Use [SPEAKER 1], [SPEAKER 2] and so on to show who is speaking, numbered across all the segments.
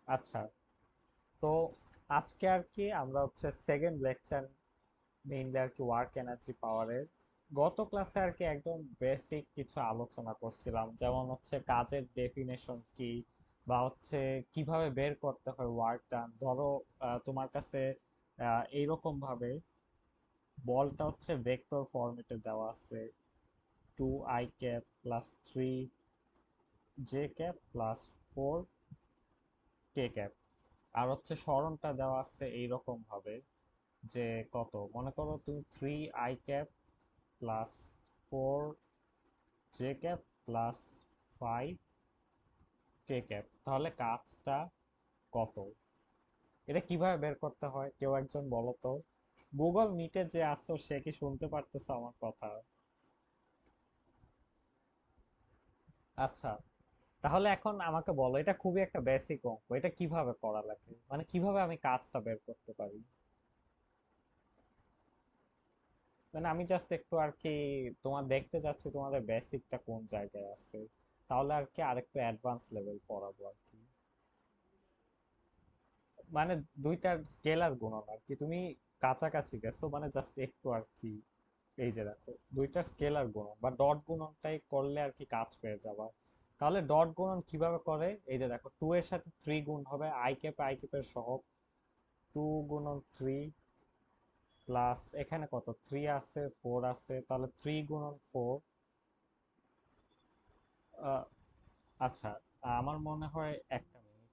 [SPEAKER 1] আচ্ছা, তো আজকে আর কি আমরা হচ্ছে সেকেন্ড লেকচার, মেইনলি আর কি ওয়ার্ক এনার্জি পাওয়ারের গত ক্লাসে আর কি একদম বেসিক কিছু আলোচনা করছিলাম, যেমন হচ্ছে কাজের ডেফিনেশন কি, বা হচ্ছে কিভাবে বের করতে হয় ওয়ার্ক ডান। ধরো তোমার কাছে এইরকম ভাবে বলটা হচ্ছে ভেক্টর ফরম্যাটে দেওয়া আছে, 2i cap plus 3j cap plus 4k cap. আর হচ্ছে সরণটা দেওয়া আছে এইরকম ভাবে যে কত, মনে করো তুমি 3i cap plus 4j cap plus 5k cap, তাহলে কাজটা কত? এটা কিভাবে বের করতে হয় কেউ একজন বলো তো। গুগল মিটে যে আসছো সে কি শুনতে পারতেছো আমার কথা? আচ্ছা, তাহলে এখন আমাকে বলো, এটা খুবই একটা বেসিক অঙ্ক, এটা কিভাবে করা লাগে, মানে কিভাবে আমি কাজটা বের করতে পারি। মানে আমি জাস্ট একটু আর কি তোমার দেখতে যাচ্ছি তোমাদের বেসিকটা কোন জায়গায় আছে, তাহলে আর কি আরেকটু অ্যাডভান্স লেভেল পড়াবো আর কি। মানে দুইটার স্কেলার গুণন আর কি, তুমি কাছাকাছি গেছো, মানে জাস্ট একটু আর কি। এই যে দেখো, দুইটার স্কেলার গুণন বা ডট গুণনটাই করলে আর কি কাজ পেয়ে যাবা। তাহলে ডট গুণন কিভাবে করে, এই যে দেখো, 2 এর সাথে 3 গুণ হবে, আই ক্যাপের সহগ, 2 গুণন 3 প্লাস এখানে কত 3 আছে 4 আছে, তাহলে 3 গুণন 4। আচ্ছা, আমার মনে হয় একটা মিনিট,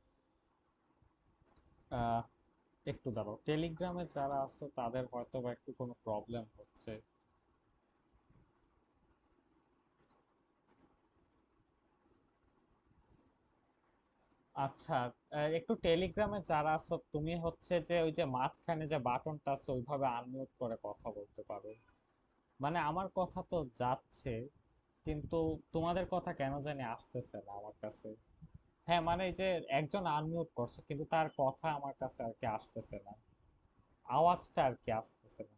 [SPEAKER 1] একটু দাঁড়াও, টেলিগ্রামে যারা আছে তাদের হয়তো বা একটু কোনো প্রবলেম হচ্ছে। আচ্ছা, একটু টেলিগ্রামে যারা আছো তুমি হচ্ছে যে ওই যে মাঝখানে যে বাটনটা আছে ওইভাবে আনমিউট করে কথা বলতে পারো। মানে আমার কথা তো যাচ্ছে, কিন্তু তোমাদের কথা কেন জানি আসতেছে না আমার কাছে। হ্যাঁ, মানে এই যে একজন আনমিউট করছে কিন্তু তার কথা আমার কাছে আর কি আসতেছে না, আওয়াজটা আর কি আসতেছে না।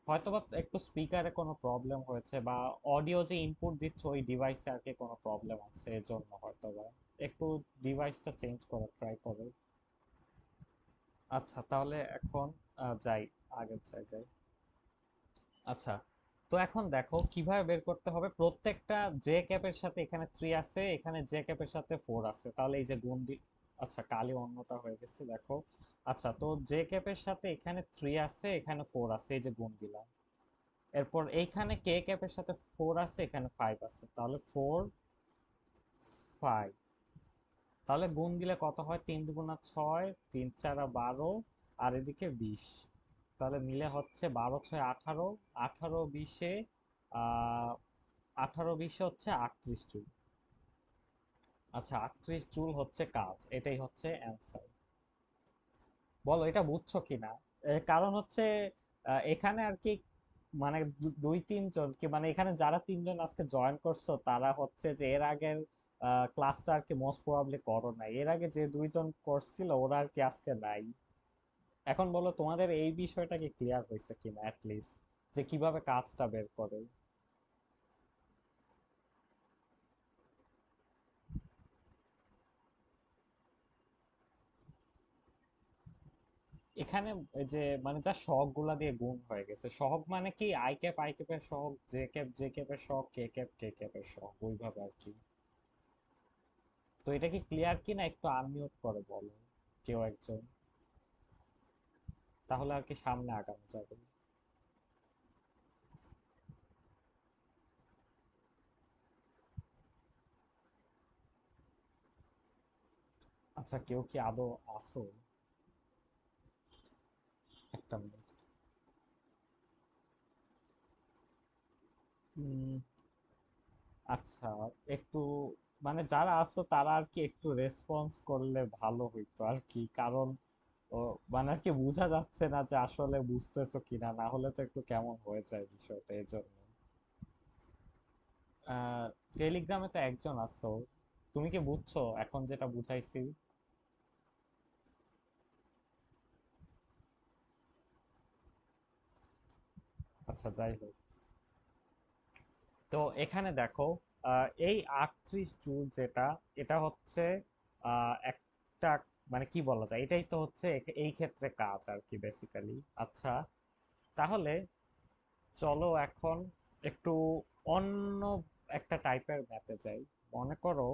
[SPEAKER 1] হয়তোবা একটু স্পিকারে কোনো প্রবলেম হয়েছে, বা অডিও যে ইনপুট দিচ্ছে ওই ডিভাইসে আর কি কোনো প্রবলেম আছে, এজন্য হয়তোবা একটু ডিভাইসটা চেঞ্জ করার ট্রাই করো। আচ্ছা, তাহলে এখন যাই আগের জায়গায়। আচ্ছা, তো এখন দেখো কিভাবে বের করতে হবে প্রত্যেকটা জে ক্যাপের সাথে, এখানে 3 আছে, এখানে জে ক্যাপের সাথে 4 আছে, তাহলে এই যে গুণ দি। আচ্ছা, কালি অন্যটা হয়ে গেছে দেখো। আচ্ছা, তো জে ক্যাপের সাথে এখানে 3 আছে, এখানে 4 আছে, এই যে গুণ দিলাম। এরপর এইখানে কে ক্যাপের সাথে 4 আছে, এখানে 5 আছে, তাহলে 4 5। তাহলে গুণ দিলে কত হয়, 3 2 6, 3 4 12, আর এদিকে 20। তাহলে মিলে হচ্ছে 12 6 18, 18 20-এ 18 20-এ হচ্ছে 38 জুল। আচ্ছা, 38 জুল হচ্ছে কাজ, এটাই হচ্ছে অ্যান্সার। বলো এটা বুঝছো কিনা। কারণ হচ্ছে এখানে আর কি, মানে দুই তিনজন কি, মানে এখানে যারা তিনজন আজকে জয়েন করছো তারা হচ্ছে যে এর আগের ক্লাসটা আর কি মোস্ট প্রবাবলি করো নাই, এর আগে যে দুইজন করছিল ওরা আর কি আজকে নাই। এখন বলো তোমাদের এই বিষয়টা কি ক্লিয়ার হয়েছে কিনা লিস্ট, যে কিভাবে কাজটা বের করে। এখানে এই যে মানে যা সহগ গুলা দিয়ে গুণ হয়ে গেছে, সহগ মানে কি আই ক্যাপের সহগ, জে ক্যাপের সহগ, কে ক্যাপের সহগ, ওইভাবে আর কি। তো এটা কি ক্লিয়ার কি না, একটু আনমিউট করে বলো কেউ একজন, তাহলে আর কি সামনে আগানো যাবে। আচ্ছা, কেউ কি আদৌ আসো? একটা মিনিট। উম, আচ্ছা, একটু মানে যারা আসো তারা আর কি একটু রেসপন্স করলে ভালো হইতো আর কি, কারণ ও মানে আর কি বোঝা যাচ্ছে না যে আসলে বুঝতেছো কিনা, না হলে তো একটু কেমন হয়ে যায় বিষয়টা, এই জন্য। টেলিগ্রামে তো একজন আছো, তুমি কি বুঝছো এখন যেটা বুঝাইছি? আচ্ছা, যাই হোক, তো এখানে দেখো, এই 38 জুল যেটা, এটা হচ্ছে একটা, মানে কি বলা যায়, এটাই তো হচ্ছে এই ক্ষেত্রে কাজ আর কি বেসিক্যালি। আচ্ছা, তাহলে চলো এখন একটু অন্য একটা টাইপের ম্যাথে যাই। মনে করো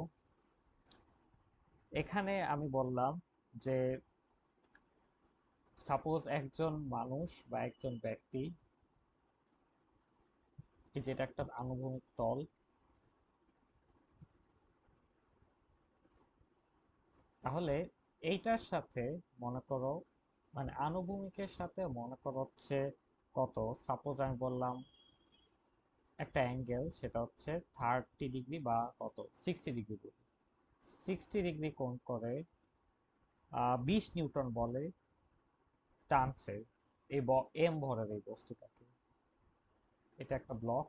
[SPEAKER 1] এখানে আমি বললাম যে সাপোজ একজন মানুষ বা একজন ব্যক্তি, এই যেটা একটা আনুভূমিক তল, তাহলে এইটার সাথে মনে করো, মানে আনুভূমিকের সাথে মনে করো হচ্ছে কত, সাপোজ আমি বললাম একটা অ্যাঙ্গেল, সেটা হচ্ছে 30 ডিগ্রি বা কত 60 ডিগ্রি, 60 ডিগ্রি কোণ করে 20 নিউটন বলে টানছে এই এম ভরের এই বস্তুটাকে। এটা একটা ব্লক,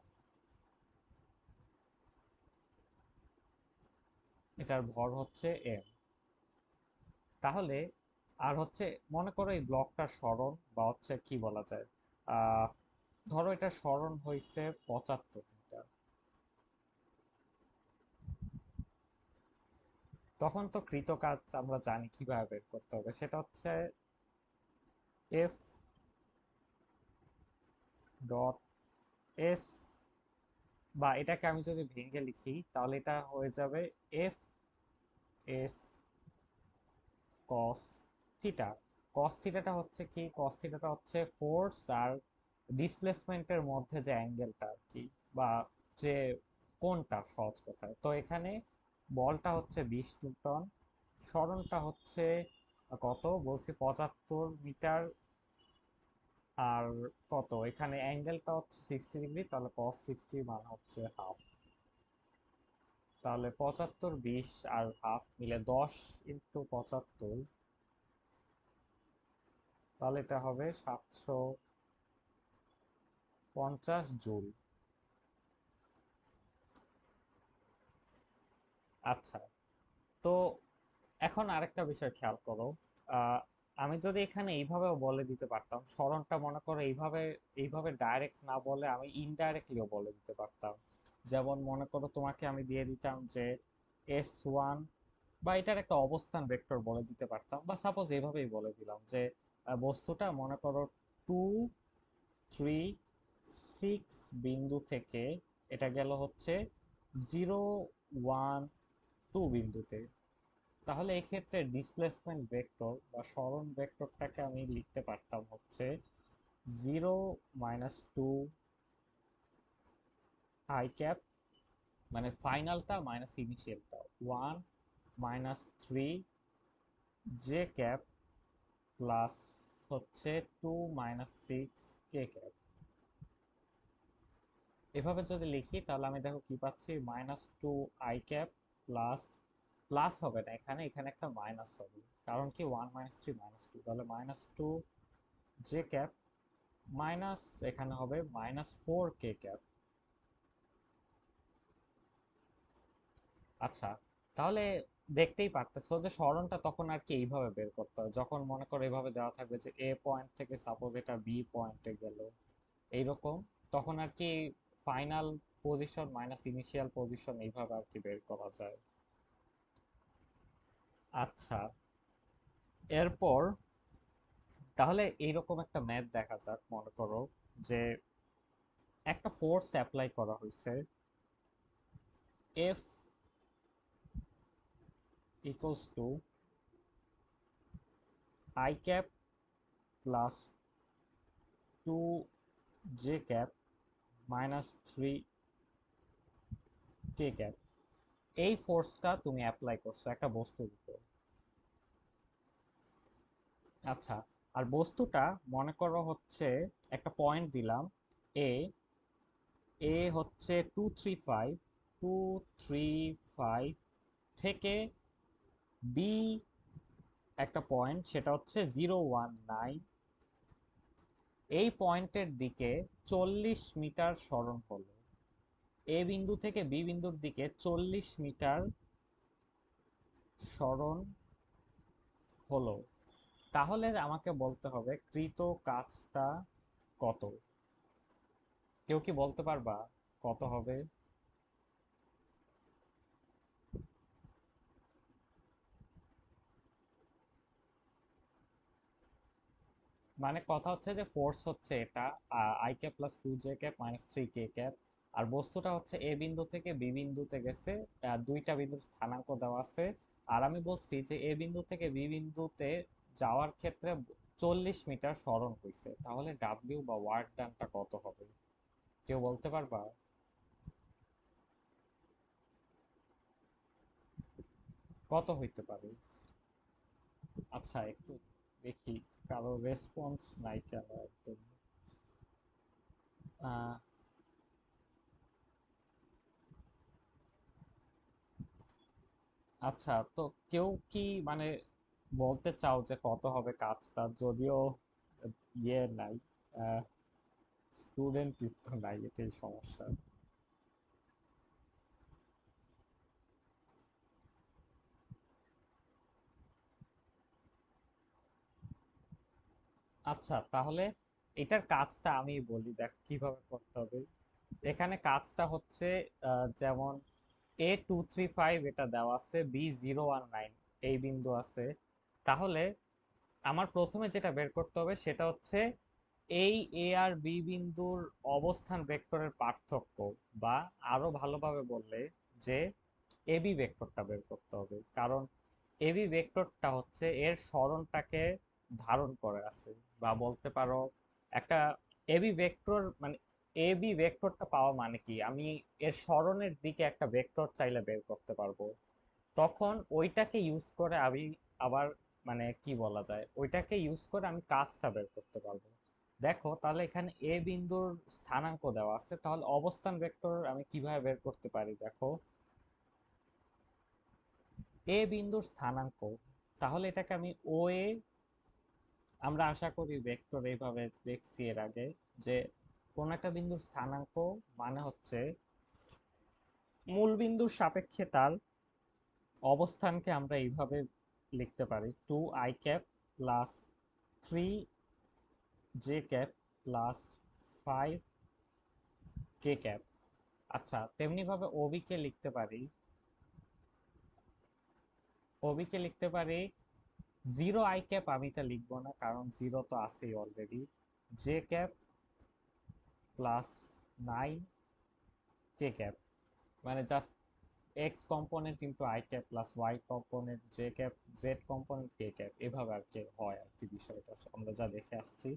[SPEAKER 1] এটার ভর হচ্ছে এম। তাহলে আর হচ্ছে মনে করো এই ব্লকটার সরণ বা হচ্ছে কি বলা যায়, আহ ধরো এটা সরণ হয়েছে 75 মিটার। তখন তো কৃতকাজ আমরা জানি কিভাবে বের করতে হবে, সেটা হচ্ছে এফ ডট এস, বা এটাকে আমি যদি ভেঙে লিখি তাহলে এটা হয়ে যাবে এফ এস কস থিটা। কস থিটাটা হচ্ছে কি, কস থিটাটা হচ্ছে ফোর্স আর ডিসপ্লেসমেন্টের মধ্যে যে অ্যাঙ্গেলটা আর কি, বা যে কোণটা সহজ কথায়। তো এখানে বলটা হচ্ছে 20 নিউটন, সরণটা হচ্ছে কত বলছি 75 মিটার, আর কত এখানে অ্যাঙ্গেলটা হচ্ছে 60 ডিগ্রি, তাহলে কস 60 মানে হচ্ছে হাফ। তাহলে 75, 20 আর হাফ মিলে 10 × 75, তাহলে এটা হবে 750 জুল। আচ্ছা, তো এখন আরেকটা বিষয় খেয়াল করো, আহ, আমি যদি এখানে এইভাবেও বলে দিতে পারতাম, সরণটা মনে করো এইভাবে, এইভাবে ডাইরেক্ট না বলে আমি ইনডাইরেক্টলিও বলে দিতে পারতাম। যেমন মনে করো তোমাকে আমি দিয়ে দিতাম যে S1, বা এটার একটা অবস্থান ভেক্টর বলে দিতে পারতাম, বা সাপোজ এইভাবেই বলে দিলাম যে বস্তুটা মনে করো 2, 3, 6 বিন্দু থেকে এটা গেল হচ্ছে 0, 1, 2 বিন্দুতে। তাহলে এক্ষেত্রে ডিসপ্লেসমেন্ট ভেক্টর বা সরণ ভেক্টরটাকে আমি লিখতে পারতাম হচ্ছে 0, -2 i ক্যাপ, মানে ফাইনালটা মাইনাস ইনিশিয়ালটা, 1, -3 j ক্যাপ প্লাস হচ্ছে 2, -6 k ক্যাপ। এভাবে যদি লিখি তাহলে আমি দেখো কি পাচ্ছি, -2 i ক্যাপ প্লাস, প্লাস হবে না এখানে, এখানে একটা মাইনাস হবে, কারণ কি 1, -3, -2, তাহলে -2 j ক্যাপ মাইনাস, এখানে হবে -4 k ক্যাপ। আচ্ছা, তাহলে দেখতেই পারতেছো যে সরণটা তখন আর কি এইভাবে বের করতে হয়, যখন মনে করো এইভাবে দেওয়া থাকবে যে এ পয়েন্ট থেকে সাপোজ এটা বি পয়েন্টে গেল এইরকম, তখন আর কি final position minus initial position এইভাবে আর কি বের করা যায়। আচ্ছা, এরপর তাহলে এইরকম একটা ম্যাথ দেখা যাক। মনে করো যে একটা ফোর্স অ্যাপ্লাই করা হয়েছে, F equals two I cap plus 2 j cap -3 k cap. এই ফোর্সটা তুমি অ্যাপ্লাই করছো একটা বস্তুর উপর। আচ্ছা, আর বস্তুটা মনে করো হচ্ছে একটা পয়েন্ট দিলাম এ, এ হচ্ছে 235 থেকে বি একটা পয়েন্ট, সেটা হচ্ছে 019, এই পয়েন্টের দিকে 40 মিটার সরণ হলো। এ বিন্দু থেকে বি বিন্দুর দিকে 40 মিটার সরণ হলো। তাহলে আমাকে বলতে হবে কৃত কাজটা কত। কেউ কি বলতে পারবা কত হবে? মানে কথা হচ্ছে যে ফোর্স হচ্ছে এটা I cap plus 2 J cap minus 3 K cap, আর বস্তুটা হচ্ছে এ বিন্দু থেকে বি বিন্দুতে গেছে, দুইটা বিন্দুর স্থানাঙ্ক দেওয়া আছে। আর আমি বলছি যে এ বিন্দু থেকে বি বিন্দুতে যাওয়ার ক্ষেত্রে 40 মিটার সরণ হয়েছে, তাহলে ডাব্লিউ বা ওয়ার্ক ডানটা কত হবে? কেউ বলতে পারবা? কত হইতে পারে? আচ্ছা, একটু দেখি, কারো রেসপন্স নাই কেন একদম। আহ, আচ্ছা, তো কেউ কি মানে বলতে চাও যে কত হবে কাজটা? যদিও ইয়ে নাই, স্টুডেন্ট তো নাই, এটাই সমস্যা। আচ্ছা, তাহলে এটার কাজটা আমি বলি, দেখ কিভাবে করতে হবে। এখানে কাজটা হচ্ছে যেমন A235 এটা দেওয়া আছে, B019 এই বিন্দু আছে। তাহলে আমার প্রথমে যেটা বের করতে হবে সেটা হচ্ছে এই এ আর বি বিন্দুর অবস্থান ভেক্টরের পার্থক্য, বা আরো ভালোভাবে বললে যে এবি ভেক্টরটা বের করতে হবে। কারণ এবি ভেক্টরটা হচ্ছে এর সরণটাকে ধারণ করে আছে, বা বলতে পারো একটা এবি ভেক্টর মানে এবি ভেক্টরটা পাওয়া মানে কি, আমি এর সরণের দিকে একটা ভেক্টর চাইলে বের করতে পারবো। তখন ওইটাকে ইউজ করে আমি আবার মানে কি বলা যায়, ওইটাকে ইউজ করে আমি কাজটা বের করতে পারবো। দেখো তাহলে এখানে এ বিন্দুর স্থানাঙ্ক দেওয়া আছে, তাহলে অবস্থান ভেক্টর আমি কিভাবে বের করতে পারি দেখো। এ বিন্দুর স্থানাঙ্ক, তাহলে এটাকে আমি ও এ, আমরা আশা করি ভেক্টর এইভাবে দেখছি এর আগে, যে কোন একটা বিন্দুর স্থানাঙ্ক মানে হচ্ছে মূল বিন্দুর সাপেক্ষে তার অবস্থানকে আমরা এইভাবে লিখতে পারি, 2 i cap plus 3 J cap plus 5 K cap. আচ্ছা, তেমনি ভাবে ওবি কে লিখতে পারি 0 i ক্যাপ, আমি এটা লিখবো না কারণ জিরো তো আছেই already, j cap plus 9 k cap, মানে just x component into i cap plus y component j cap, z component k cap, এভাবে আর কি হয় আর কি বিষয়টা আমরা যা দেখে আসছি।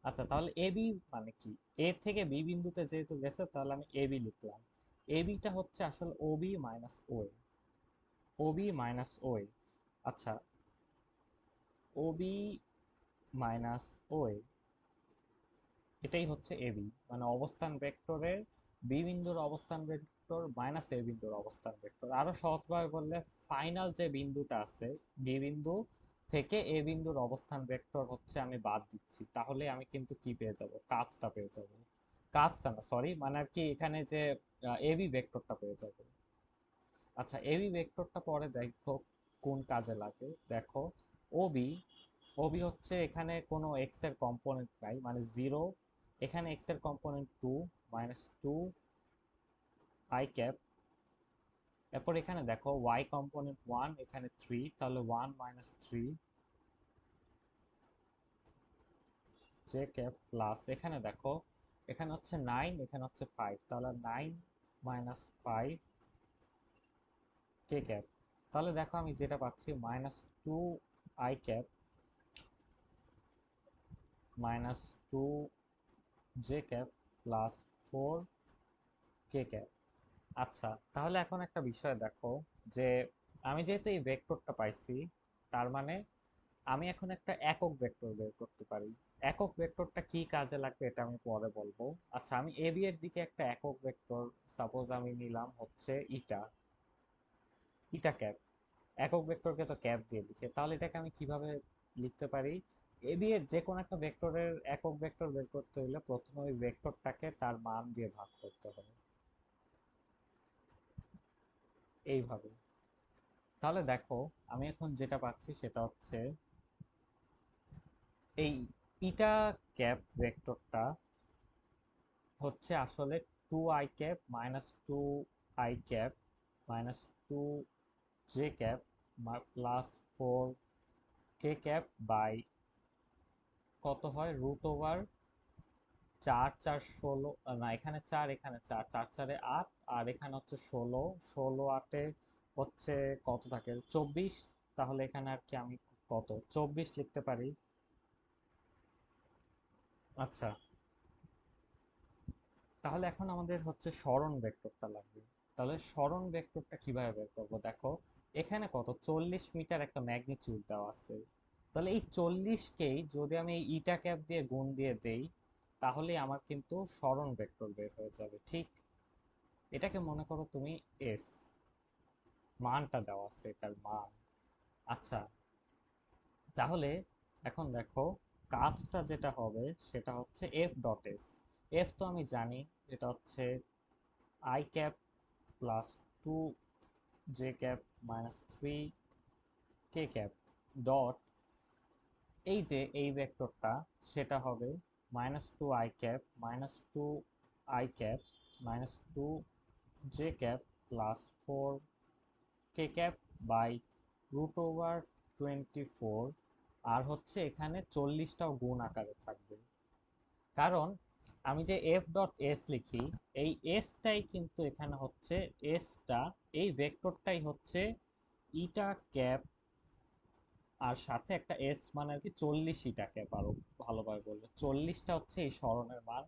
[SPEAKER 1] আচ্ছা, তাহলে এবি মানে কি, এ থেকে বি বিন্দুতে যেহেতু গেছে তাহলে আমি এবি লিখলাম। এবিটা হচ্ছে আসলে OB minus OA, OB minus OA. আচ্ছা, ওবি মাইনাস ওএ, এটাই হচ্ছে এবি, মানে অবস্থান ভেক্টরের বি বিন্দুর অবস্থান ভেক্টর মাইনাস এ বিন্দুর অবস্থান ভেক্টর। আরো সহজভাবে বললে ফাইনাল যে বিন্দুটা আছে বি বিন্দু থেকে এ বিন্দুর অবস্থান ভেক্টর হচ্ছে আমি বাদ দিচ্ছি, তাহলে আমি কিন্তু কি পেয়ে যাব, কাজটা পেয়ে যাব। কাজটা না, সরি, মানে আর কি এখানে যে এবি ভেক্টরটা পেয়ে যাব। আচ্ছা, এবি ভেক্টরটা পরে দেখো কোন কাজে লাগে। দেখো ওবি, ওবি হচ্ছে এখানে কোনো এক্স এর কম্পোনেন্ট নাই মানে জিরো, এখানে এক্স এর কম্পোনেন্ট 2 মাইনাস 2 i ক্যাপ। এরপর এখানে দেখো ওয়াই কম্পোনেন্ট 1, এখানে 3, তাহলে 1 মাইনাস 3 জে ক্যাপ প্লাস এখানে দেখো এখানে হচ্ছে 9, এখানে হচ্ছে 5, তাহলে 9 মাইনাস 5 কে ক্যাপ। তাহলে দেখো আমি যেটা পাচ্ছি minus 2 i cap minus 2 J cap plus 4 k cap. আচ্ছা, তাহলে এখন একটা বিষয় দেখো, যে আমি যেহেতু এই ভেক্টরটা পাইছি, তার মানে আমি এখন একটা একক ভেক্টর বের করতে পারি। একক ভেক্টরটা কি কাজে লাগবে এটা আমি পরে বলবো। আচ্ছা, আমি এবি এর দিকে একটা একক ভেক্টর সাপোজ আমি নিলাম হচ্ছে ইটা, ইটা ক্যাপ। একক ভেক্টরকে তো ক্যাপ দিয়ে দিচ্ছে, তাহলে এটাকে আমি কিভাবে লিখতে পারি? এবি এর যে কোনো একটা ভেক্টরের একক ভেক্টর বের করতে হলে প্রথমে ওই ভেক্টরটাকে তার মান দিয়ে ভাগ করতে হবে, এইভাবে। তাহলে দেখো আমি এখন যেটা পাচ্ছি সেটা হচ্ছে এই ইটা ক্যাপ ভেক্টরটা হচ্ছে আসলে 2 i cap minus 2 i cap minus 2 J cap plus 4 k cap by কত হয়, রুট ওভার 4 4 16, না এখানে 4 এখানে 4, 4 4 8, আর এখানে হচ্ছে 16, 16 8 হচ্ছে কত থাকে 24। তাহলে এখানে আর কি আমি কত 24 লিখতে পারি। আচ্ছা, তাহলে এখন আমাদের হচ্ছে সরণ ভেক্টরটা লাগবে। তাহলে সরণ ভেক্টরটা কিভাবে বের করবো, দেখো এখানে কত 40 মিটার একটা ম্যাগনিটিউড দেওয়া আছে। তাহলে এই 40কেই যদি আমি এই ইটা ক্যাপ দিয়ে গুণ দিয়ে দেই, তাহলে আমার কিন্তু সরণ ভেক্টর বের হয়ে যাবে। ঠিক, এটাকে মনে করো তুমি এস, মানটা দেওয়া আছে এটার মান। আচ্ছা, তাহলে এখন দেখো কাজটা যেটা হবে সেটা হচ্ছে এফ ডট এস। এফ তো আমি জানি, এটা হচ্ছে i cap plus 2 j cap minus 3 k cap dot, এই যে এই ভেক্টরটা সেটা হবে -2 i cap minus 2 i cap minus 2 j cap plus 4 k cap by root over 24। আর হচ্ছে এখানে 40টাও গুণ আকারে থাকবে, কারণ আমি যে এফ ডট এস লিখি, এই এসটাই কিন্তু এখানে হচ্ছে এসটা, এই ভেক্টরটাই হচ্ছে ইটা ক্যাপ, আর সাথে একটা এস মানে আর কি 40 ইটা ক্যাপ, আরো ভালোভাবে বললে 40টা হচ্ছে এই সরণের মান।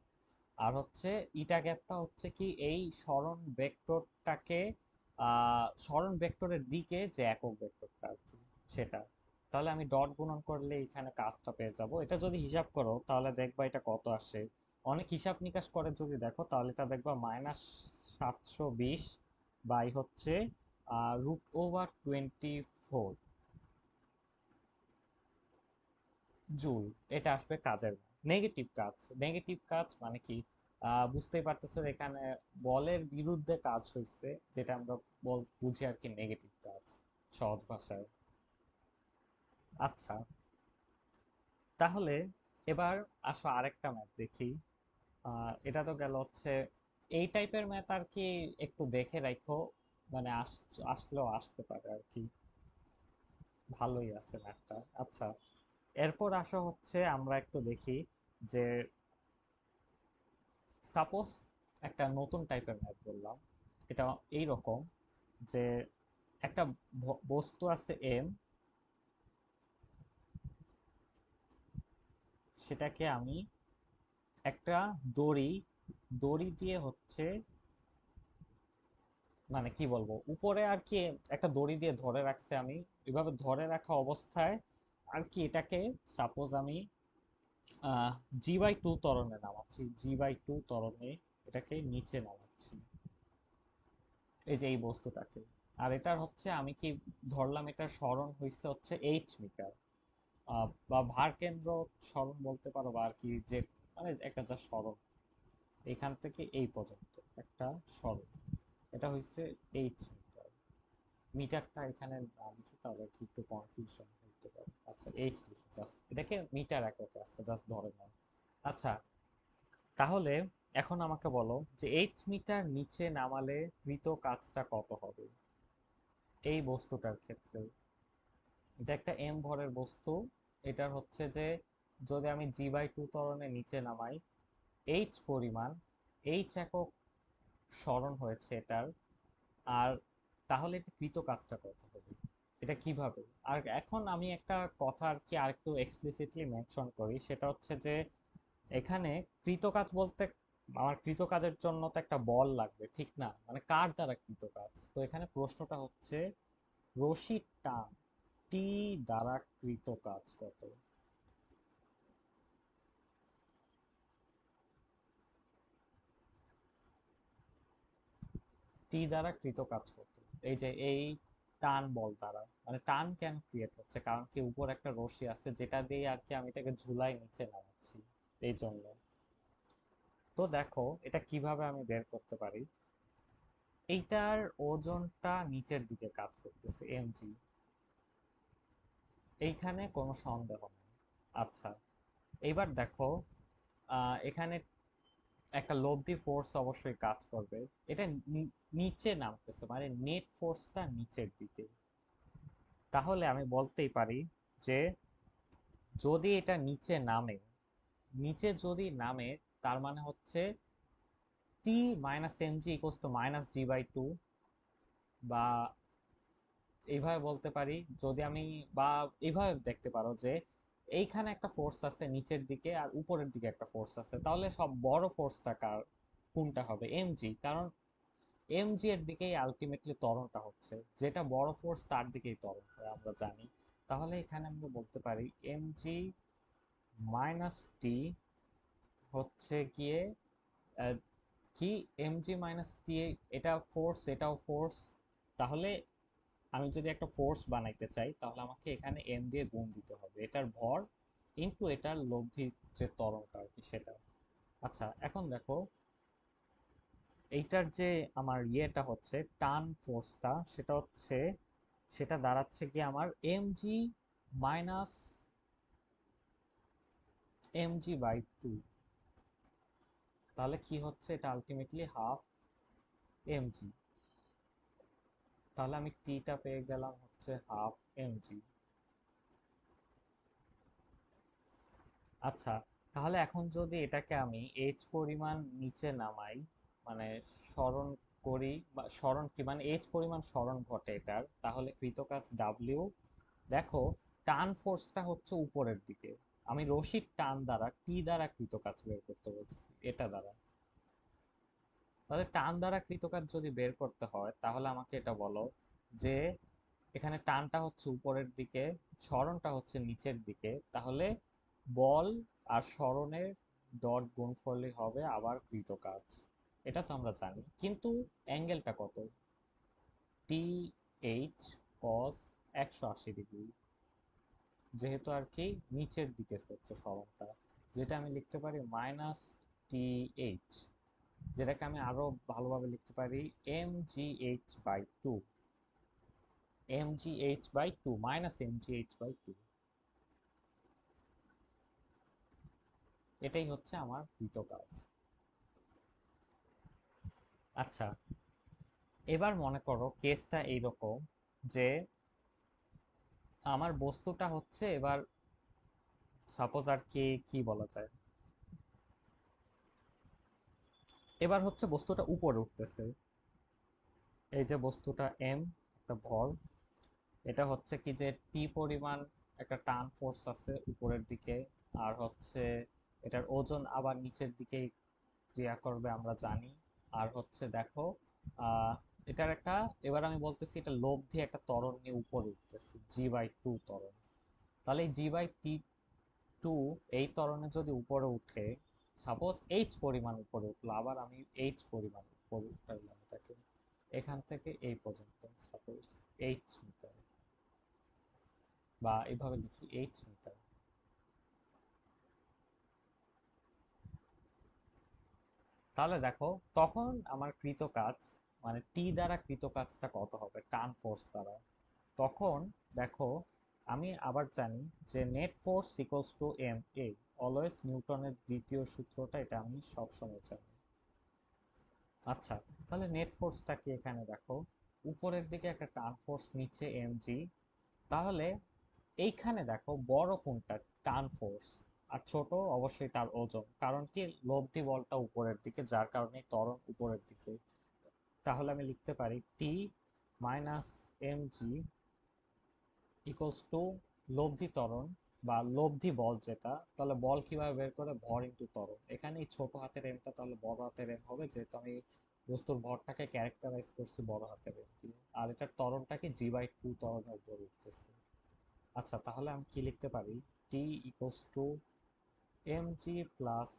[SPEAKER 1] আর হচ্ছে ইটা ক্যাপটা হচ্ছে কি এই সরণ ভেক্টরটাকে সরণ ভেক্টরের দিকে যে একক ভেক্টরটা আর কি সেটা। তাহলে আমি ডট গুণন করলে এখানে কাজটা পেয়ে যাব। এটা যদি হিসাব করো তাহলে দেখবা এটা কত আসে। অনেক হিসাব নিকাশ করে যদি দেখো তাহলে এটা দেখবা -720 বাই হচ্ছে রুট ওভার 24 জুল। এটা আসবে কাজের মান। নেগেটিভ কাজ, নেগেটিভ কাজ মানে কি, বুঝতেই পারতেছো এখানে বলের বিরুদ্ধে কাজ হয়েছে, যেটা আমরা বুঝি আর কি নেগেটিভ কাজ সহজ ভাষায়। আচ্ছা, তাহলে এবার আসো আরেকটা ম্যাথ দেখি। এটা তো গেল হচ্ছে এই টাইপের ম্যাথ আর কি, একটু দেখে রাখো, মানে আসলেও আসতে পারে আর কি, ভালোই আছে ম্যাথটা। আচ্ছা, এরপর আসো হচ্ছে আমরা একটু দেখি যে সাপোজ একটা নতুন টাইপের ম্যাথ বললাম। এটা এই রকম যে একটা বস্তু আছে এম, সেটাকে আমি একটা দড়ি দড়ি দিয়ে হচ্ছে, মানে কি বলবো, উপরে আর কি একটা দড়ি দিয়ে ধরে রাখছে আমি। এভাবে ধরে রাখা অবস্থায় আর কি এটাকে সাপোজ আমি জি/2 ত্বরণে নামাচ্ছি, জি/2 ত্বরণে এটাকে নিচে নামাচ্ছি, এই যে এই বস্তুটাকে। আর এটার হচ্ছে আমি কি ধরলাম, এটার সরণ হইছে হচ্ছে h মিটার, বা ভার কেন্দ্র সরণ বলতে পারো, বা আর কি যে মানে একটা যা সরণ এখান থেকে এই পর্যন্ত একটা সরণ, এটা হচ্ছে h মিটার। মিটারটা এখানে না লিখি তাহলে কি একটু কনফিউশন হতে পারে। আচ্ছা, লিখি, জাস্ট এটাকে মিটার এককে আছে, জাস্ট ধরে নাও। আচ্ছা, তাহলে এখন আমাকে বলো যে 8 মিটার নিচে নামালে কৃত কাজটা কত হবে এই বস্তুটার ক্ষেত্রে। এটা একটা এম ভরের বস্তু। এটার হচ্ছে যে যদি আমি জি/2 ত্বরণে নিচে নামাই, এইচ পরিমাণ, এইচ একক সরণ হয়েছে এটার। আর তাহলে এটা কৃত কাজটা কত হবে, এটা কিভাবে। আর এখন আমি একটা কথা আর কি আরেকটু এক্সপ্লিসিটলি মেনশন করি, সেটা হচ্ছে যে এখানে কৃতকাজ বলতে আমার কৃতকাজের জন্য তো একটা বল লাগবে, ঠিক না, মানে কার দ্বারা কৃতকাজ। তো এখানে প্রশ্নটা হচ্ছে রশির টান টি দ্বারা কৃতকাজ কত। টি দ্বারা কৃতকাজ কত, এই যে এই টান বল দ্বারা, মানে টান কেন ক্রিয়েট হচ্ছে, কারণ কি উপর একটা রশি আছে যেটা দিয়ে আর কি আমি এটাকে ঝুলাই নিচে নামাচ্ছি, এই জন্য। তো দেখো এটা কিভাবে আমি বের করতে পারি। এইটার ওজনটা নিচের দিকে কাজ করতেছে mg, এইখানে কোনো সন্দেহ নেই। আচ্ছা, এইবার দেখো এখানে একটা লব্ধি ফোর্স অবশ্যই কাজ করবে। এটা নিচে নামতেছে, মানে নেট ফোর্সটা নিচের দিকে। তাহলে আমি বলতেই পারি যে যদি এটা নিচে নামে, নিচে যদি নামে, তার মানে হচ্ছে T minus M G equals to minus G by two, বা এইভাবে বলতে পারি যদি আমি, বা এইভাবে দেখতে পারো যে এইখানে একটা ফোর্স আছে নিচের দিকে আর উপরের দিকে একটা ফোর্স আছে, তাহলে সব বড় ফোর্সটা কার, কোনটা হবে? এম জি, কারণ এম জি এর দিকেই আলটিমেটলি ত্বরণটা হচ্ছে, যেটা বড় ফোর্স তার দিকেই ত্বরণ হয় আমরা জানি। তাহলে এখানে আমরা বলতে পারি এম জি মাইনাস টি হচ্ছে গিয়ে আহ, কি, এম জি মাইনাস টি, এটা ফোর্স এটাও ফোর্স, তাহলে আমি যদি একটা ফোর্স বানাইতে চাই তাহলে আমাকে এখানে এম দিয়ে গুণ দিতে হবে, এটার ভর ইনটু এটার লব্ধি যে ত্বরণটা আর কি সেটা। আচ্ছা এখন দেখো, এইটার যে আমার ইয়েটা হচ্ছে টান ফোর্সটা, সেটা হচ্ছে, সেটা দাঁড়াচ্ছে কি আমার m g minus M G by two, তাহলে কি হচ্ছে এটা আলটিমেটলি হাফ এম জি, তাহলে আমি টিটা পেয়ে গেলাম হচ্ছে হাফ এম জি। আচ্ছা, তাহলে এখন যদি এটাকে আমি এইচ পরিমাণ নিচে নামাই, মানে সরণ করি, বা সরণ কি মানে এইচ পরিমাণ সরণ ঘটে এটার, তাহলে কৃতকাজ ডাব্লিউ, দেখো টান ফোর্সটা হচ্ছে উপরের দিকে, আমি রশির টান দ্বারা টি দ্বারা কৃতকাজ বের করতে বলছি এটা দ্বারা, তাহলে টান দ্বারা কৃতকাজ যদি বের করতে হয় তাহলে আমাকে এটা বলো যে এখানে টানটা হচ্ছে উপরের দিকে, সরণটা হচ্ছে নিচের দিকে, তাহলে বল আর সরণের ডট গুণফলই হবে আবার কৃতকাজ, এটা তো আমরা জানি, কিন্তু অ্যাঙ্গেলটা কত? টি এইচ কস 180 ডিগ্রি, যেহেতু আর কি নিচের দিকে হচ্ছে সরণটা, যেটা আমি লিখতে পারি মাইনাস টি এইচ, যেটাকে আমি আরো ভালোভাবে লিখতে পারি m G h by two, M G h by two minus M G h by two, এটাই হচ্ছে আমার কৃত কাজ। আচ্ছা, এবার মনে করো কেসটা এইরকম যে আমার বস্তুটা হচ্ছে এবার, সাপোজ আর কি কি বলা যায়, এবার হচ্ছে বস্তুটা উপরে উঠতেছে, এই যে বস্তুটা এম, একটা ভর, এটা হচ্ছে কি যে টি পরিমাণ একটা টান ফোর্স আছে উপরের দিকে, আর হচ্ছে এটার ওজন আবার নিচের দিকে ক্রিয়া করবে আমরা জানি, আর হচ্ছে দেখো আহ এটার একটা, এবার আমি বলতেছি এটা লব্ধি একটা ত্বরণ নিয়ে উপরে উঠতেছে জি বাই টু ত্বরণ, তাহলে জি বাই টি টু এই ত্বরণে যদি উপরে উঠে, সাপোজ এইচ পরিমাণ উপরে উঠলো, আবার আমি এইচ পরিমাণ উপরে উঠাইলাম এটাকে, এখান থেকে এই পর্যন্ত সাপোজ এইচ মিটার, বা এভাবে লিখি এইচ মিটার, তাহলে দেখো তখন আমার কৃত কাজ, মানে টি দ্বারা কৃত কাজটা কত হবে টান ফোর্স দ্বারা, তখন দেখো আমি আবার জানি যে net force equals to M a, always নিউটনের দ্বিতীয় সূত্রটা এটা আমি সবসময় জানি। আচ্ছা, তাহলে নেট ফোর্সটা কি এখানে দেখো, উপরের দিকে একটা টান ফোর্স, নিচে এম জি, তাহলে এইখানে দেখো বড় কোনটা, টান ফোর্স, আর ছোট অবশ্যই তার ওজন, কারণ কি লব্ধি বলটা উপরের দিকে, যার কারণে ত্বরণ উপরের দিকে, তাহলে আমি লিখতে পারি T minus M G equals to লব্ধি ত্বরণ বা লব্ধি বল যেটা, তাহলে বল কিভাবে বের করে, ভর ইন্টু ত্বরণ, এখানে এই ছোট হাতের এমটা তাহলে বড় হাতের এম হবে, যেহেতু আমি বস্তুর ভরটাকে ক্যারেক্টারাইজ করছি বড় হাতের এম দিয়ে, আর এটার ত্বরণটাকে জি বাই টু ত্বরণের উপর উঠতেছে। আচ্ছা, তাহলে আমি কি লিখতে পারি, T equals to M G plus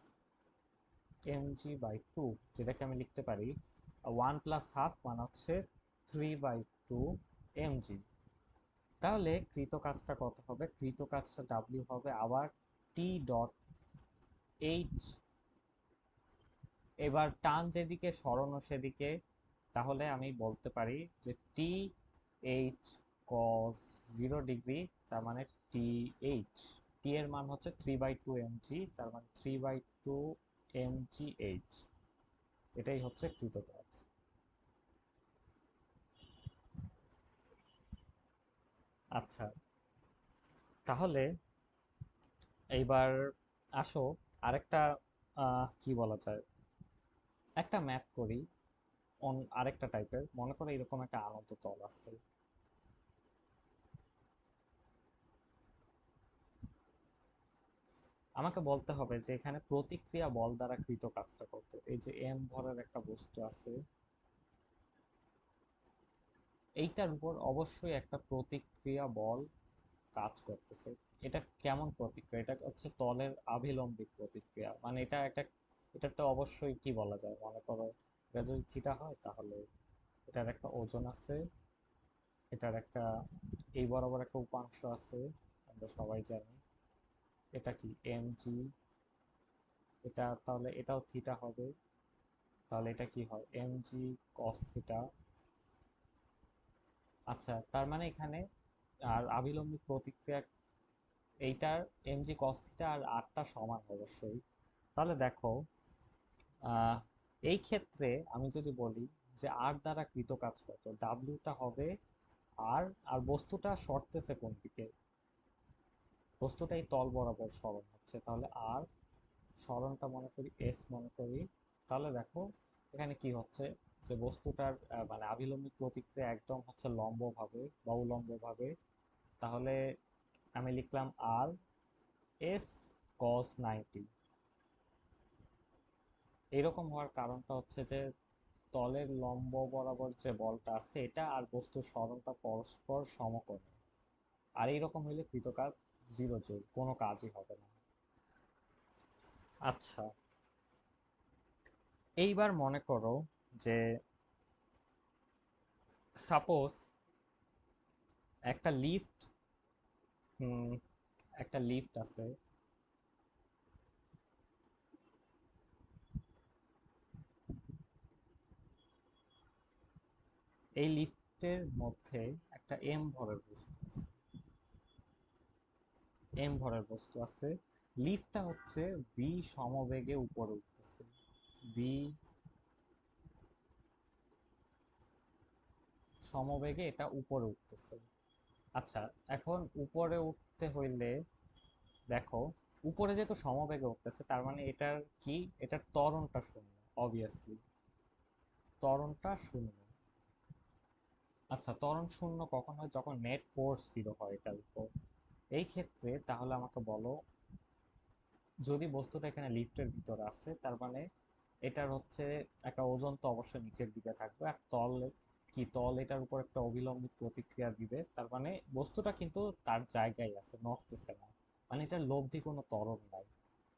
[SPEAKER 1] M G by two, যেটাকে আমি লিখতে পারি ওয়ান প্লাস হাফ মানে হচ্ছে three by two M G, তাহলে কৃত কাজটা কত হবে, কৃত কাজটা ডাব্লিউ হবে আবার টি ডট এইচ, এবার টান যেদিকে সরানো সেদিকে, তাহলে আমি বলতে পারি যে টি এইচ কস 0 ডিগ্রি, তার মানে টি এইচ, টি এর মান হচ্ছে 3/2 এম জি, তার মানে 3/2 এম জি এইচ, এটাই হচ্ছে কৃত কাজ। আচ্ছা, তাহলে এইবার আসো আরেকটা কি বলা যায়, একটা ম্যাথ করি আরেকটা টাইপের। মনে করো এরকম একটা আনত তল আছে। আমাকে বলতে হবে যে এখানে প্রতিক্রিয়া বল দ্বারা কৃত কাজটা কত। এই যে এম ভরের একটা বস্তু আছে, এইটার উপর অবশ্যই একটা প্রতিক্রিয়া বল কাজ করতেছে। এটা কেমন প্রতিক্রিয়া? এটা হচ্ছে তলের আভিলম্বিক প্রতিক্রিয়া, মানে এটা একটা, এটা তো অবশ্যই কি বলা যায়, মনে করো এটা যদি থিটা হয় তাহলে এটার একটা ওজন আছে, এটার একটা এই বরাবর একটা উপাংশ আছে, আমরা সবাই জানি। এটা কি এম জি, এটা তাহলে এটাও থিটা হবে, তাহলে এটা কি হয় এম জি কস থিটা। আচ্ছা, তার মানে এখানে আর আভিলম্বিক প্রতিক্রিয়া এইটার এম জি কস থিটা আর আরটা সমান অবশ্যই। তাহলে দেখো আহ, এই ক্ষেত্রে আমি যদি বলি যে আর দ্বারা কৃত কাজ কত, ডাব্লিউটা হবে আর, আর বস্তুটা সরতেছে কোন দিকে, বস্তুটা এই তল বরাবর সরণ হচ্ছে, তাহলে আর সরণটা মনে করি এস মনে করি। তাহলে দেখো এখানে কি হচ্ছে, যে বস্তুটার মানে আভিলম্বিক প্রতিক্রিয়া একদম হচ্ছে লম্বভাবে বা উলম্বভাবে। তাহলে আমি লিখলাম আর এস কস 90। এরকম হওয়ার কারণটা হচ্ছে যে তলের লম্ব বরাবর যে বলটা আছে এটা আর বস্তুর সরণটা পরস্পর সমকোণে। আর এইরকম হইলে কৃতকাজ 0 জুল, কোনো কাজই হবে না। আচ্ছা, এইবার মনে করো যে সাপোজ একটা লিফট, একটা লিফট আছে, এই লিফটের মধ্যে একটা এম ভরের বস্তু আছে। লিফটটা হচ্ছে ভি সমবেগে উপরে উঠতেছে, ভি সমবেগে এটা উপরে উঠতেছে। আচ্ছা, এখন উপরে উঠতে হইলে দেখো উপরে যেহেতু সমবেগে উঠতেছে তার মানে এটার কি, এটার ত্বরণটা শূন্য, অবভিয়াসলি ত্বরণটা শূন্য। আচ্ছা, ত্বরণ শূন্য কখন হয়? যখন নেট ফোর্স জিরো হয় এটার উপর। এই ক্ষেত্রে তাহলে আমাকে বলো, যদি বস্তুটা এখানে লিফটের ভিতরে আছে তার মানে এটার হচ্ছে একটা ওজন তো অবশ্যই নিচের দিকে থাকবে, আর তল কি, তল এটার উপর একটা অবিলম্বিত প্রতিক্রিয়া দিবে, তার মানে বস্তুটা কিন্তু তার জায়গায় আছে, নড়তেছে না, মানে এটার লব্ধি কোনো ত্বরণ নাই।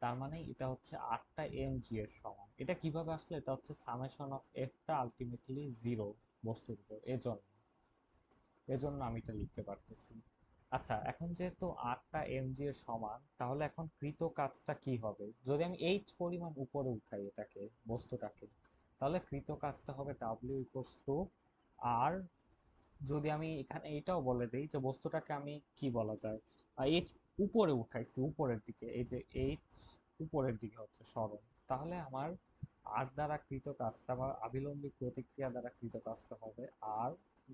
[SPEAKER 1] তার মানে এটা হচ্ছে 8টা mg এর সমান। এটা কিভাবে আসলে? এটা হচ্ছে সামেশন অফ এফটা আলটিমেটলি জিরো বস্তুর উপর, এজন্য এজন্য আমি এটা লিখতে পারতেছি। আচ্ছা, এখন যেহেতু 8টা mg এর সমান, তাহলে এখন কৃত কাজটা কি হবে? যদি আমি এইচ পরিমাণ উপরে উঠাই এটাকে, বস্তুটাকে, তাহলে কৃত কাজটা হবে ডাব্লিউ ইকুয়ালস টু আর। যদি আমি এখানে এইটাও বলে দিই যে বস্তুটাকে আমি কি বলা যায়, এইচ উপরে উঠাইছি, উপরের দিকে, এই যে এইচ উপরের দিকে হচ্ছে সরণ, তাহলে আমার আর দ্বারা কৃত কাজটা বা আভিলম্বিক প্রতিক্রিয়া দ্বারা কৃত কাজটা হবে আর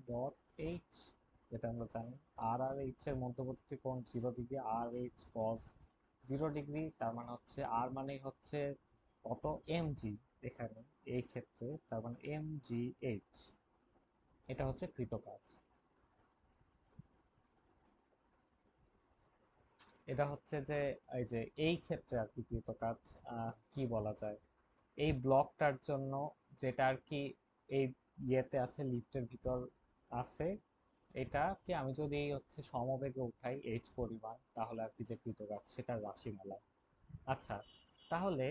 [SPEAKER 1] ডট এইচ, যেটা আমরা জানি আর আর এইচ এর মধ্যবর্তী কোণ 0 ডিগ্রি, আর এইচ কস 0 ডিগ্রি। তার মানে হচ্ছে আর মানেই হচ্ছে কত, mg এখানে এই ক্ষেত্রে, তার মানে mgh, এটা হচ্ছে কৃত কাজ। এটা হচ্ছে যে এই যে এই ক্ষেত্রে আর কি কৃত কাজ কি বলা যায়, এই ব্লকটার জন্য, যেটা আর কি এই ইয়েতে আছে, লিফটের ভিতর আছে, এটাকে আমি যদি হচ্ছে সমবেগে উঠাই এইচ পরিমাণ, তাহলে আর কি যে কৃতকাজ সেটার রাশিমালা। আচ্ছা, তাহলে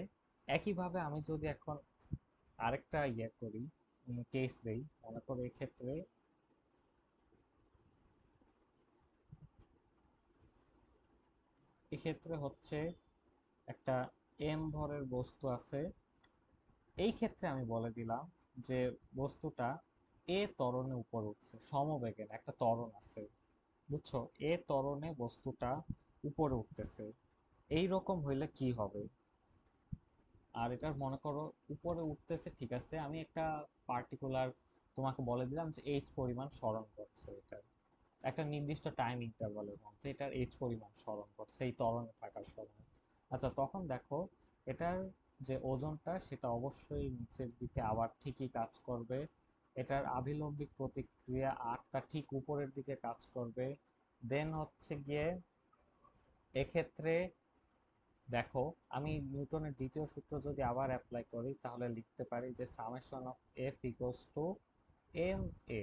[SPEAKER 1] একইভাবে আমি যদি এখন আরেকটা ইয়ে করি, কেস দেই, মনে করো এক্ষেত্রে, এক্ষেত্রে হচ্ছে একটা এম ভরের বস্তু আছে। এই ক্ষেত্রে আমি বলে দিলাম যে বস্তুটা এ ত্বরণে উপর উঠছে, সমবেগে না, একটা ত্বরণ আছে, বুঝছো, এ ত্বরণে বস্তুটা উপরে উঠতেছে। এই রকম হইলে কি হবে? আর এটা মনে করো উপরে উঠতেছে, ঠিক আছে, আমি একটা পার্টিকুলার তোমাকে বলে দিলাম যে এইচ পরিমাণ সরণ করছে এটা। একটা নির্দিষ্ট টাইম ইন্টারভালের মধ্যে এটার এইচ পরিমাণ স্মরণ করছে এই ত্বরণে থাকার সময়। আচ্ছা, তখন দেখো এটার যে ওজনটা সেটা অবশ্যই নিচের দিকে আবার ঠিকই কাজ করবে। এটার আভিলম্বিক প্রতিক্রিয়া আরটা ঠিক উপরের দিকে কাজ করবে। দেন হচ্ছে গিয়ে এক্ষেত্রে দেখো, আমি নিউটনের দ্বিতীয় সূত্র যদি আবার অ্যাপ্লাই করি তাহলে লিখতে পারি যে summation of F equals to M A.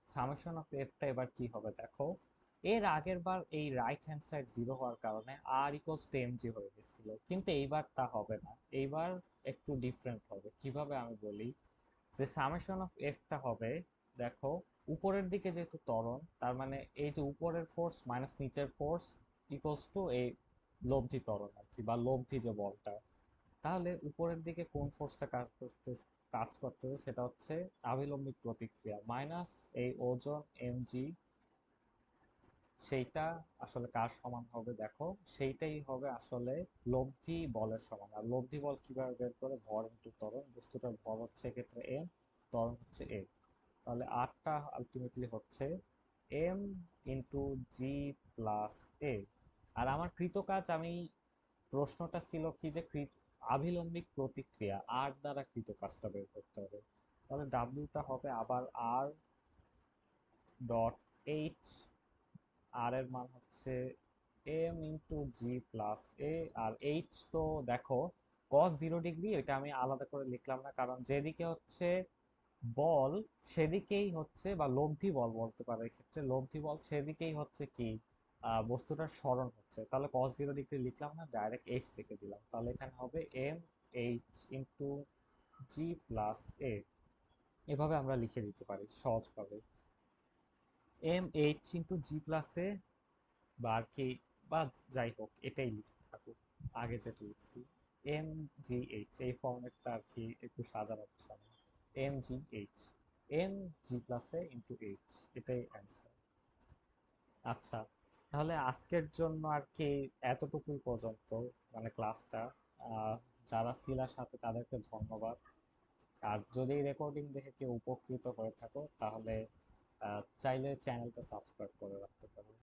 [SPEAKER 1] Summation of এফটা এবার কি হবে দেখো, এর আগের বার এই রাইট হ্যান্ড সাইড জিরো হওয়ার কারণে আর ইকুয়ালস টু এম জি হয়ে গেছিল, কিন্তু এইবার তা হবে না। এইবার একটু ডিফারেন্ট হবে। কিভাবে আমি বলি, যে সামেশন অফ এফটা হবে দেখো, উপরের দিকে যেহেতু ত্বরণ, তার মানে এই যে উপরের ফোর্স মাইনাস নিচের ফোর্স ইকুয়ালস টু এই লব্ধি ত্বরণ আর কি, বা লব্ধি যে বলটা। তাহলে উপরের দিকে কোন ফোর্সটা কাজ করতেছে সেটা হচ্ছে আভিলম্বিক প্রতিক্রিয়া মাইনাস এই ওজন এমজি। সেইটা আসলে কার সমান হবে দেখো, সেইটাই হবে আসলে লব্ধি বলের সমান। আর লব্ধি বল কিভাবে বের করে, ভর ইনটু ত্বরণ। বস্তুটার ভর হচ্ছে এক্ষেত্রে এম, ত্বরণ হচ্ছে এ। তাহলে আরটা আলটিমেটলি হচ্ছে এম ইন্টু জি প্লাস এ। আর আমার কৃতকাজ, আমি প্রশ্নটা ছিল কি যে আভিলম্বিক প্রতিক্রিয়া আর দ্বারা কৃত কাজটা বের করতে হবে। তাহলে ডাব্লিউটা হবে আবার আর ডট এইচ। আর এর মান হচ্ছে এম ইন্টু জি প্লাস এ। আর এইচ তো দেখো কস 0 ডিগ্রি, এটা আমি আলাদা করে লিখলাম না, কারণ যেদিকে হচ্ছে বল সেদিকেই হচ্ছে, বা লব্ধি বল বলতে পারো এক্ষেত্রে, লব্ধি বল সেদিকেই হচ্ছে কি বস্তুটার স্মরণ হচ্ছে। তাহলে cos 0 ডিগ্রি লিখলাম না, ডাইরেক্ট এইচ লিখে দিলাম। তাহলে এখানে হবে M H into G plus A. এভাবে আমরা লিখে দিতে পারি সহজভাবে, M H into G plus A, বা আর কি, বা যাই হোক এটাই লিখতে থাকুক আগে যেটা লিখছি। এম জি এইচ এই ফর্মেটটা আর কি একটু সাজানো গোছানো। M G H, M G plus A into H, এটাই অ্যান্সার। আচ্ছা, তাহলে আজকের জন্য আর কি এতটুকুই পর্যন্ত, মানে ক্লাসটা। আহ, যারা ছিলার সাথে তাদেরকে ধন্যবাদ। আর যদি রেকর্ডিং দেখে কেউ উপকৃত হয়ে থাকো তাহলে চাইলে চ্যানেলটা সাবস্ক্রাইব করে রাখতে পারো।